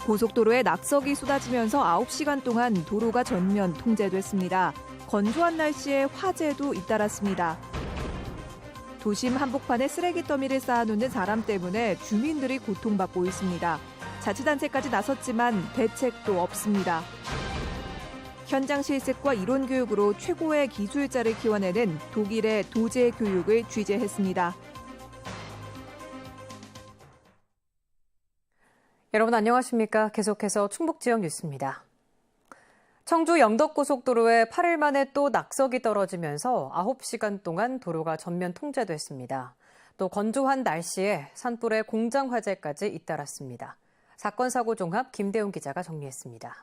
고속도로에 낙석이 쏟아지면서 9시간 동안 도로가 전면 통제됐습니다. 건조한 날씨에 화재도 잇따랐습니다. 도심 한복판에 쓰레기 더미를 쌓아놓는 사람 때문에 주민들이 고통받고 있습니다. 자치단체까지 나섰지만 대책도 없습니다. 현장 실습과 이론 교육으로 최고의 기술자를 키워내는 독일의 도제 교육을 취재했습니다. 여러분 안녕하십니까? 계속해서 충북 지역 뉴스입니다. 청주 영덕고속도로에 8일 만에 또 낙석이 떨어지면서 9시간 동안 도로가 전면 통제됐습니다. 또 건조한 날씨에 산불에 공장 화재까지 잇따랐습니다. 사건 사고 종합 김대웅 기자가 정리했습니다.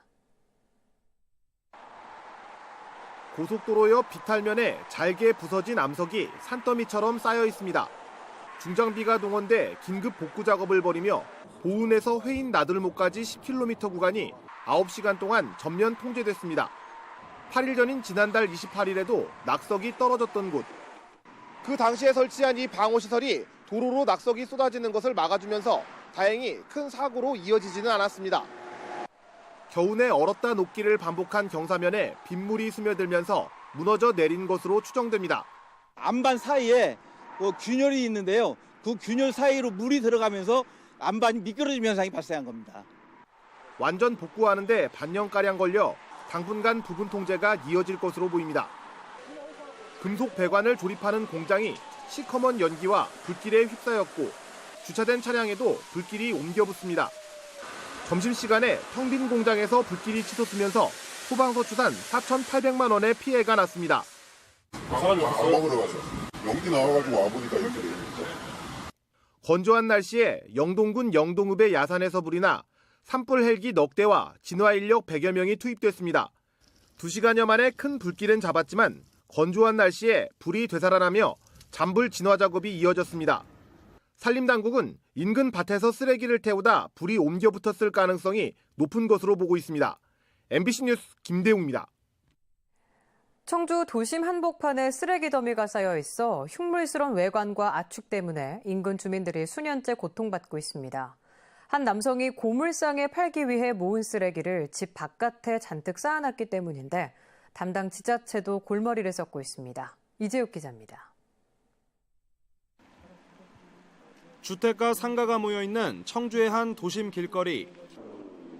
고속도로 옆 비탈면에 잘게 부서진 암석이 산더미처럼 쌓여 있습니다. 중장비가 동원돼 긴급 복구 작업을 벌이며 보은에서 회인 나들목까지 10km 구간이 9시간 동안 전면 통제됐습니다. 8일 전인 지난달 28일에도 낙석이 떨어졌던 곳. 그 당시에 설치한 이 방호시설이 도로로 낙석이 쏟아지는 것을 막아주면서 다행히 큰 사고로 이어지지는 않았습니다. 겨우내 얼었다 녹기를 반복한 경사면에 빗물이 스며들면서 무너져 내린 것으로 추정됩니다. 안반 사이에 균열이 있는데요. 그 균열 사이로 물이 들어가면서 안반이 미끄러지는 현상이 발생한 겁니다. 완전 복구하는데 반년가량 걸려 당분간 부분 통제가 이어질 것으로 보입니다. 금속 배관을 조립하는 공장이 시커먼 연기와 불길에 휩싸였고 주차된 차량에도 불길이 옮겨 붙습니다. 점심시간에 텅 빈 공장에서 불길이 치솟으면서 소방서 추산 4,800만 원의 피해가 났습니다. 사람이 안 먹으러 가죠. 연기 나와가지고 와보니까 이렇게 됩니다. 건조한 날씨에 영동군 영동읍의 야산에서 불이 나 산불 헬기 넉 대와 진화 인력 100여 명이 투입됐습니다. 2시간여 만에 큰 불길은 잡았지만 건조한 날씨에 불이 되살아나며 잔불 진화 작업이 이어졌습니다. 산림당국은 인근 밭에서 쓰레기를 태우다 불이 옮겨 붙었을 가능성이 높은 것으로 보고 있습니다. MBC 뉴스 김대웅입니다. 청주 도심 한복판에 쓰레기 더미가 쌓여 있어 흉물스러운 외관과 압축 때문에 인근 주민들이 수년째 고통받고 있습니다. 한 남성이 고물상에 팔기 위해 모은 쓰레기를 집 바깥에 잔뜩 쌓아놨기 때문인데 담당 지자체도 골머리를 썩고 있습니다. 이재욱 기자입니다. 주택가 상가가 모여있는 청주의 한 도심 길거리.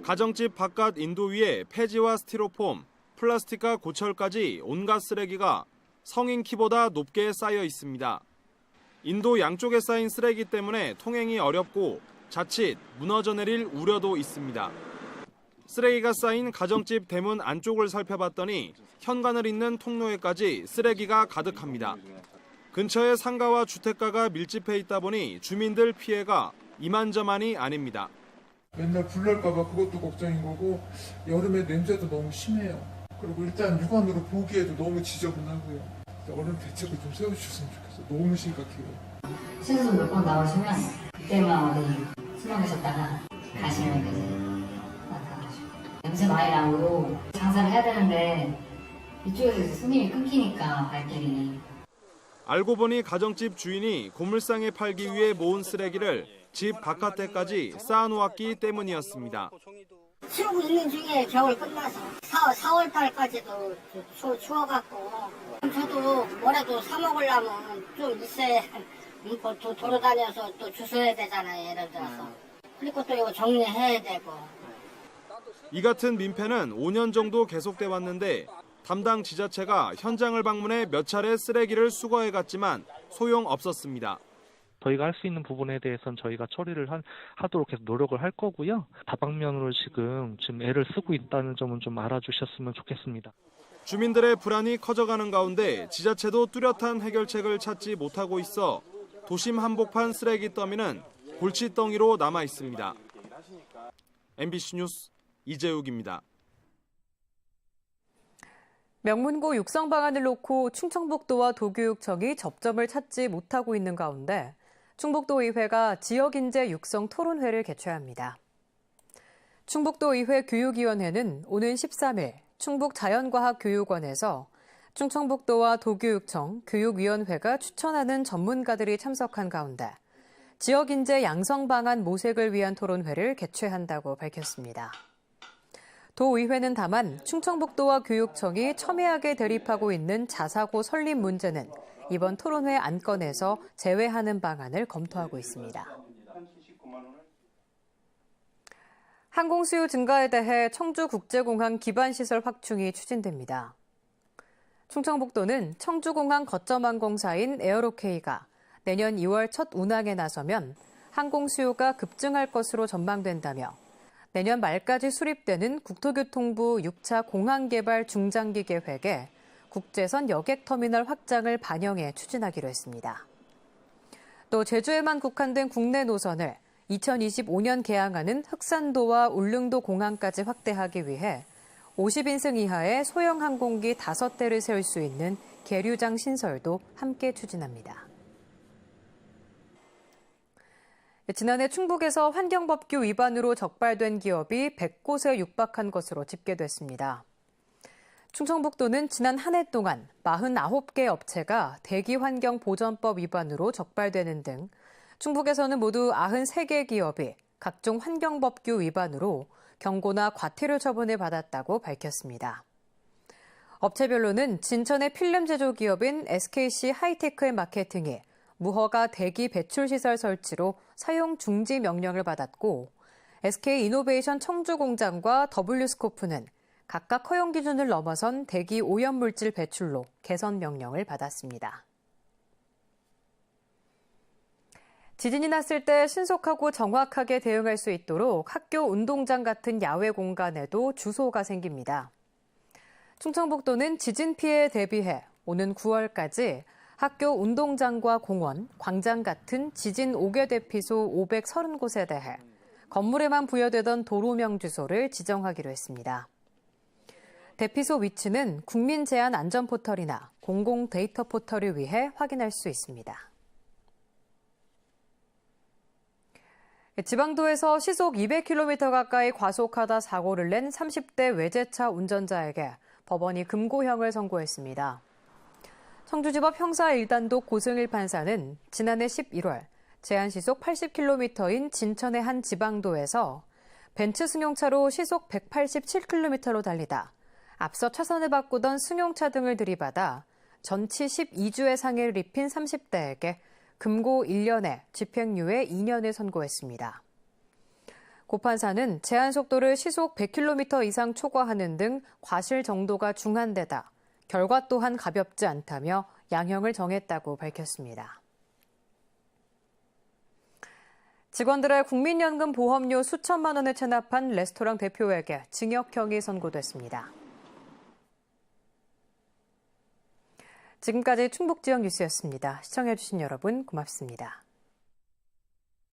가정집 바깥 인도 위에 폐지와 스티로폼, 플라스틱과 고철까지 온갖 쓰레기가 성인 키보다 높게 쌓여 있습니다. 인도 양쪽에 쌓인 쓰레기 때문에 통행이 어렵고 자칫 무너져 내릴 우려도 있습니다. 쓰레기가 쌓인 가정집 대문 안쪽을 살펴봤더니 현관을 잇는 통로에까지 쓰레기가 가득합니다. 근처에 상가와 주택가가 밀집해 있다 보니 주민들 피해가 이만저만이 아닙니다. 맨날 불 날까봐 그것도 걱정인 거고 여름에 냄새도 너무 심해요. 그리고 일단 육안으로 보기에도 너무 지저분하고요. 얼른 대책을 좀 세워주셨으면 좋겠어요. 너무 심각해요. 신수 몇 번 나오시면 그때만 어디 숨어 계셨다가 가시면 이제 나타나시고 냄새 많이 나고 장사를 해야 되는데 이쪽에서 이제 손님이 끊기니까 발길이. 알고 보니 가정집 주인이 고물상에 팔기 위해 모은 쓰레기를 집 바깥에까지 쌓아놓았기 때문이었습니다. 치우고 있는 중에 겨울 끝나서 4월 달까지도 추워갖고 저도 뭐라도 사 먹으려면 좀 있어야 도로 다녀서 또 주워야 되잖아요. 예를 들어서. 그리고 또 이거 정리해야 되고. 이 같은 민폐는 5년 정도 계속돼 왔는데 담당 지자체가 현장을 방문해 몇 차례 쓰레기를 수거해 갔지만 소용없었습니다. 저희가 할 수 있는 부분에 대해서는 저희가 처리를 하도록 계속 노력을 할 거고요. 다방면으로 지금 애를 쓰고 있다는 점은 좀 알아주셨으면 좋겠습니다. 주민들의 불안이 커져가는 가운데 지자체도 뚜렷한 해결책을 찾지 못하고 있어 도심 한복판 쓰레기 더미는 골칫덩이로 남아 있습니다. MBC 뉴스 이재욱입니다. 명문고 육성 방안을 놓고 충청북도와 도교육청이 접점을 찾지 못하고 있는 가운데 충북도의회가 지역인재 육성 토론회를 개최합니다. 충북도의회 교육위원회는 오는 13일 충북자연과학교육원에서 충청북도와 도교육청, 교육위원회가 추천하는 전문가들이 참석한 가운데 지역 인재 양성 방안 모색을 위한 토론회를 개최한다고 밝혔습니다. 도의회는 다만 충청북도와 교육청이 첨예하게 대립하고 있는 자사고 설립 문제는 이번 토론회 안건에서 제외하는 방안을 검토하고 있습니다. 항공수요 증가에 대해 청주국제공항 기반시설 확충이 추진됩니다. 충청북도는 청주공항 거점 항공사인 에어로케이가 내년 2월 첫 운항에 나서면 항공수요가 급증할 것으로 전망된다며 내년 말까지 수립되는 국토교통부 6차 공항개발 중장기 계획에 국제선 여객터미널 확장을 반영해 추진하기로 했습니다. 또 제주에만 국한된 국내 노선을 2025년 개항하는 흑산도와 울릉도 공항까지 확대하기 위해 50인승 이하의 소형 항공기 5대를 세울 수 있는 계류장 신설도 함께 추진합니다. 지난해 충북에서 환경법규 위반으로 적발된 기업이 100곳에 육박한 것으로 집계됐습니다. 충청북도는 지난 한 해 동안 49개 업체가 대기환경보전법 위반으로 적발되는 등 충북에서는 모두 93개 기업이 각종 환경법규 위반으로 경고나 과태료 처분을 받았다고 밝혔습니다. 업체별로는 진천의 필름 제조 기업인 SKC 하이테크의 마케팅이 무허가 대기 배출시설 설치로 사용 중지 명령을 받았고 SK이노베이션 청주공장과 W스코프는 각각 허용 기준을 넘어선 대기 오염물질 배출로 개선 명령을 받았습니다. 지진이 났을 때 신속하고 정확하게 대응할 수 있도록 학교 운동장 같은 야외 공간에도 주소가 생깁니다. 충청북도는 지진 피해에 대비해 오는 9월까지 학교 운동장과 공원, 광장 같은 지진 5개 대피소 530곳에 대해 건물에만 부여되던 도로명 주소를 지정하기로 했습니다. 대피소 위치는 국민제안안전포털이나 공공 데이터 포털을 위해 확인할 수 있습니다. 지방도에서 시속 200km 가까이 과속하다 사고를 낸 30대 외제차 운전자에게 법원이 금고형을 선고했습니다. 청주지법 형사 1단독 고승일 판사는 지난해 11월 제한시속 80km인 진천의 한 지방도에서 벤츠 승용차로 시속 187km로 달리다 앞서 차선을 바꾸던 승용차 등을 들이받아 전치 12주의 상해를 입힌 30대에게 금고 1년에 집행유예 2년을 선고했습니다. 고 판사는 제한속도를 시속 100km 이상 초과하는 등 과실 정도가 중한 데다 결과 또한 가볍지 않다며 양형을 정했다고 밝혔습니다. 직원들의 국민연금 보험료 수천만 원을 체납한 레스토랑 대표에게 징역형이 선고됐습니다. 지금까지 충북 지역 뉴스였습니다. 시청해주신 여러분 고맙습니다.